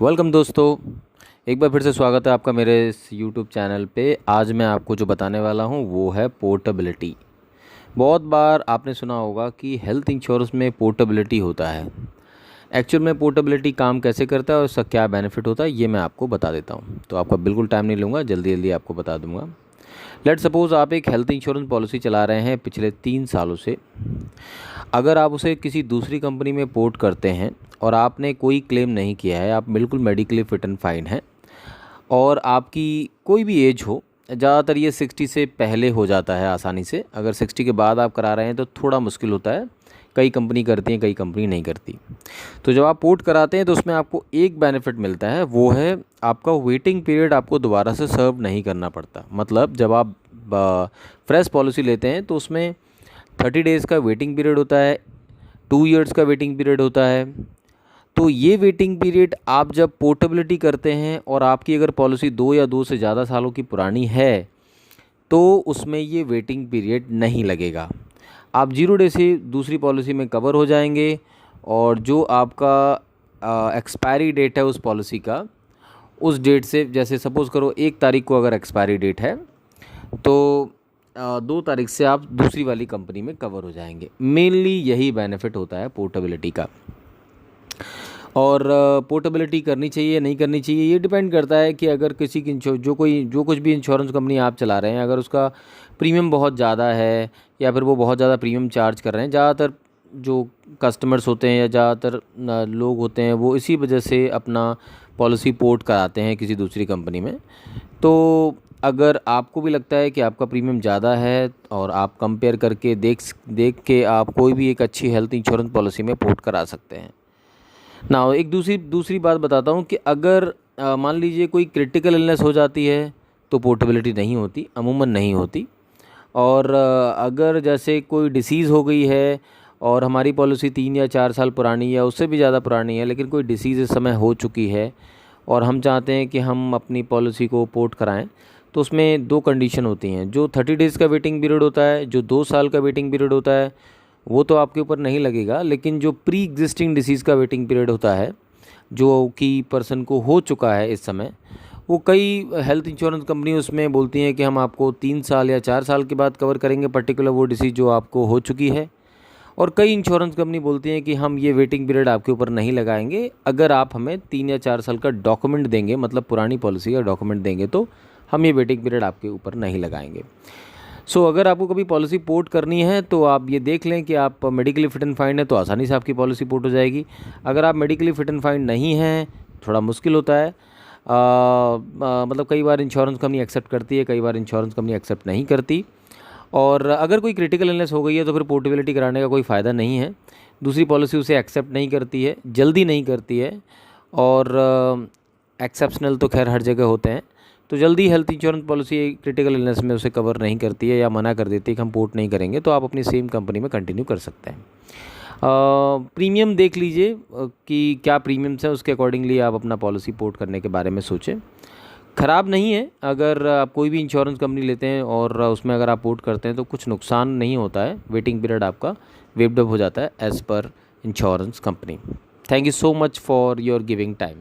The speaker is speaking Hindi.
वेलकम दोस्तों, एक बार फिर से स्वागत है आपका मेरे इस यूट्यूब चैनल पे। आज मैं आपको जो बताने वाला हूँ वो है पोर्टेबिलिटी। बहुत बार आपने सुना होगा कि हेल्थ इंश्योरेंस में पोर्टेबिलिटी होता है। एक्चुअल में पोर्टेबिलिटी काम कैसे करता है और उसका क्या बेनिफिट होता है ये मैं आपको बता देता हूँ। तो आपका बिल्कुल टाइम नहीं लूँगा, जल्दी जल्दी आपको बता दूँगा। लेट सपोज़ आप एक हेल्थ इंश्योरेंस पॉलिसी चला रहे हैं पिछले 3 सालों से। अगर आप उसे किसी दूसरी कंपनी में पोर्ट करते हैं और आपने कोई क्लेम नहीं किया है, आप बिल्कुल मेडिकली फिट एंड फाइन हैं और आपकी कोई भी एज हो, ज़्यादातर ये 60 से पहले हो जाता है आसानी से। अगर 60 के बाद आप करा रहे हैं तो थोड़ा मुश्किल होता है। कई कंपनी करती हैं, कई कंपनी नहीं करती। तो जब आप पोर्ट कराते हैं तो उसमें आपको एक बेनिफिट मिलता है, वो है आपका वेटिंग पीरियड आपको दोबारा से सर्व नहीं करना पड़ता। मतलब जब आप फ्रेश पॉलिसी लेते हैं तो उसमें 30 डेज़ का वेटिंग पीरियड होता है, 2 ईयर्स का वेटिंग पीरियड होता है। तो ये वेटिंग पीरियड आप जब पोर्टेबिलिटी करते हैं और आपकी अगर पॉलिसी 2 या 2 से ज़्यादा सालों की पुरानी है तो उसमें ये वेटिंग पीरियड नहीं लगेगा। आप 0 डे से दूसरी पॉलिसी में कवर हो जाएंगे और जो आपका एक्सपायरी डेट है उस पॉलिसी का, उस डेट से, जैसे सपोज़ करो 1 तारीख को अगर एक्सपायरी डेट है तो 2 तारीख से आप दूसरी वाली कंपनी में कवर हो जाएंगे। मेनली यही बेनिफिट होता है पोर्टेबिलिटी का। और पोर्टेबिलिटी करनी चाहिए या नहीं करनी चाहिए ये डिपेंड करता है कि अगर किसी की जो कुछ भी इंश्योरेंस कंपनी आप चला रहे हैं, अगर उसका प्रीमियम बहुत ज़्यादा है या फिर वो बहुत ज़्यादा प्रीमियम चार्ज कर रहे हैं। ज़्यादातर जो कस्टमर्स होते हैं या ज़्यादातर लोग होते हैं वो इसी वजह से अपना पॉलिसी पोर्ट कराते हैं किसी दूसरी कंपनी में। तो अगर आपको भी लगता है कि आपका प्रीमियम ज़्यादा है और आप कंपेयर करके देख के आप कोई भी एक अच्छी हेल्थ इंश्योरेंस पॉलिसी में पोर्ट करा सकते हैं ना। एक दूसरी बात बताता हूँ कि अगर मान लीजिए कोई क्रिटिकल इलनेस हो जाती है तो पोर्टेबिलिटी नहीं होती, अमूमन नहीं होती। और अगर जैसे कोई डिसीज़ हो गई है और हमारी पॉलिसी 3 या 4 साल पुरानी या उससे भी ज़्यादा पुरानी है, लेकिन कोई डिसीज़ इस समय हो चुकी है और हम चाहते हैं कि हम अपनी पॉलिसी को पोर्ट कराएं, तो उसमें 2 कंडीशन होती हैं। जो 30 डेज़ का वेटिंग पीरियड होता है, जो 2 साल का वेटिंग पीरियड होता है, वो तो आपके ऊपर नहीं लगेगा। लेकिन जो प्री एग्जिस्टिंग डिसीज़ का वेटिंग पीरियड होता है, जो कि पर्सन को हो चुका है इस समय, वो कई हेल्थ इंश्योरेंस कंपनी उसमें बोलती हैं कि हम आपको 3 साल या 4 साल के बाद कवर करेंगे पर्टिकुलर वो डिसीज़ जो आपको हो चुकी है। और कई इंश्योरेंस कंपनी बोलती हैं कि हम ये वेटिंग पीरियड आपके ऊपर नहीं लगाएंगे, अगर आप हमें 3 या 4 साल का डॉक्यूमेंट देंगे, मतलब पुरानी पॉलिसी का डॉक्यूमेंट देंगे, तो हम ये वेटिंग पीरियड आपके ऊपर नहीं लगाएंगे। सो अगर आपको कभी पॉलिसी पोर्ट करनी है तो आप ये देख लें कि आप मेडिकली फिट एंड फाइन है तो आसानी से आपकी पॉलिसी पोर्ट हो जाएगी। अगर आप मेडिकली फिट एंड फाइन नहीं हैं, थोड़ा मुश्किल होता है। मतलब कई बार इंश्योरेंस कंपनी एक्सेप्ट करती है, कई बार इंश्योरेंस कंपनी एक्सेप्ट नहीं करती। और अगर कोई क्रिटिकल इलनेस हो गई है तो फिर पोर्टेबिलिटी कराने का कोई फ़ायदा नहीं है। दूसरी पॉलिसी उसे एक्सेप्ट नहीं करती है, जल्दी नहीं करती है। और एक्सेप्शनल तो खैर हर जगह होते हैं। तो जल्दी health insurance policy critical illness में उसे कवर नहीं करती है या मना कर देती है कि हम पोर्ट नहीं करेंगे, तो आप अपनी सेम कंपनी में कंटिन्यू कर सकते हैं। प्रीमियम देख लीजिए कि क्या प्रीमियम्स है, उसके अकॉर्डिंगली आप अपना पॉलिसी पोर्ट करने के बारे में सोचें। ख़राब नहीं है, अगर आप कोई भी इंश्योरेंस कंपनी लेते हैं और उसमें अगर आप पोर्ट करते हैं तो कुछ नुकसान नहीं होता है। वेटिंग पीरियड आपका वेव्ड अप हो जाता है as per insurance company. Thank you so much for your giving time.